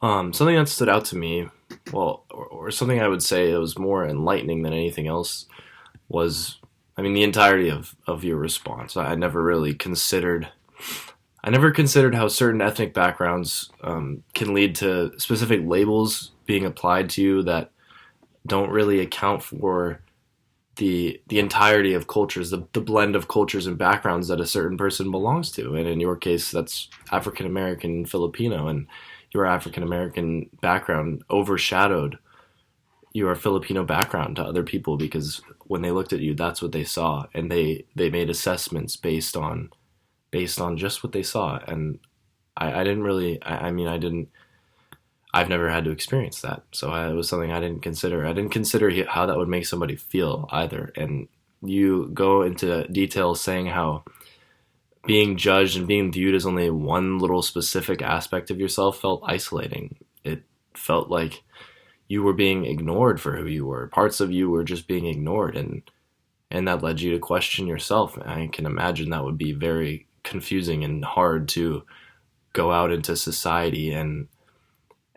Something that stood out to me, well, or something I would say that was more enlightening than anything else was, I mean, the entirety of your response. I never considered how certain ethnic backgrounds can lead to specific labels being applied to you that don't really account for the entirety of cultures, the blend of cultures and backgrounds that a certain person belongs to. And in your case, that's African American Filipino, and your African American background overshadowed your Filipino background to other people because when they looked at you, that's what they saw, and they made assessments based on just what they saw. And I didn't really, I mean, I didn't. I've never had to experience that, so it was something I didn't consider. I didn't consider how that would make somebody feel either. And you go into detail saying how being judged and being viewed as only one little specific aspect of yourself felt isolating. It felt like you were being ignored for who you were. Parts of you were just being ignored, and that led you to question yourself. I can imagine that would be very confusing and hard to go out into society and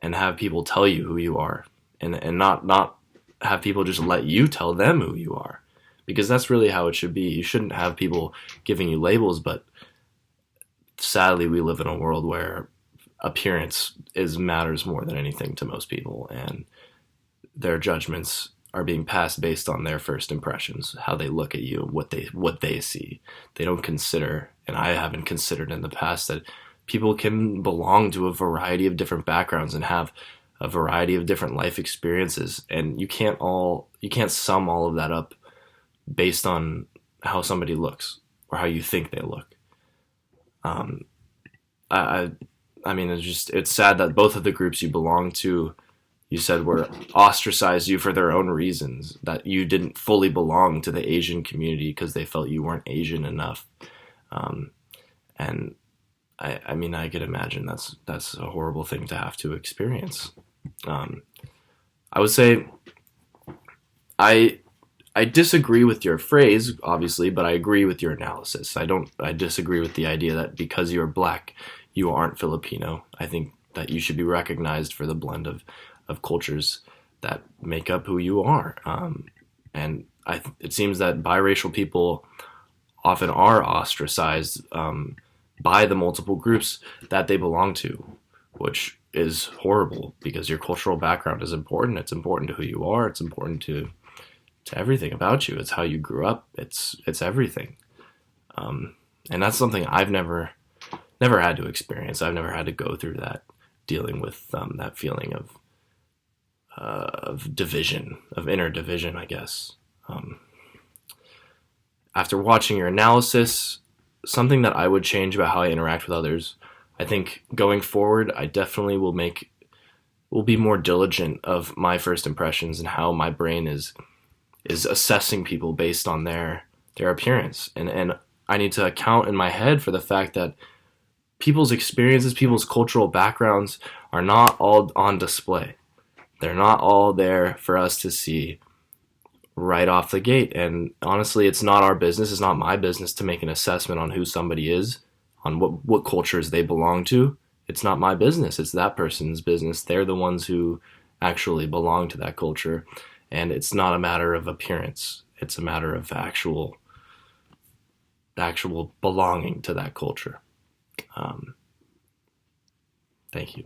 have people tell you who you are, and not have people just let you tell them who you are, because that's really how it should be. You shouldn't have people giving you labels, but sadly we live in a world where appearance matters more than anything to most people, and their judgments are being passed based on their first impressions, how they look at you, what they see. They don't consider, and I haven't considered in the past, that people can belong to a variety of different backgrounds and have a variety of different life experiences, and you can't sum all of that up based on how somebody looks or how you think they look. Um, I I mean, it's sad that both of the groups you belong to, you said, were ostracized you for their own reasons, that you didn't fully belong to the Asian community because they felt you weren't Asian enough. Um, and I mean, I could imagine that's a horrible thing to have to experience. Um, I would say I I disagree with your phrase, obviously, but I agree with your analysis. I disagree with the idea that because you're black, you aren't Filipino. I think that you should be recognized for the blend of cultures that make up who you are. And it seems that biracial people often are ostracized by the multiple groups that they belong to, which is horrible because your cultural background is important. It's important to who you are. It's important to everything about you. It's how you grew up. It's everything. And that's something I've never had to experience. I've never had to go through that, dealing with that feeling of division, of inner division, I guess. After watching your analysis, something that I would change about how I interact with others, I think going forward, I definitely will be more diligent of my first impressions and how my brain is assessing people based on their appearance. And I need to account in my head for the fact that people's experiences, people's cultural backgrounds are not all on display. They're not all there for us to see right off the gate. And honestly, it's not our business. It's not my business to make an assessment on who somebody is, on what cultures they belong to. It's not my business. It's that person's business. They're the ones who actually belong to that culture. And it's not a matter of appearance. It's a matter of actual belonging to that culture. Thank you.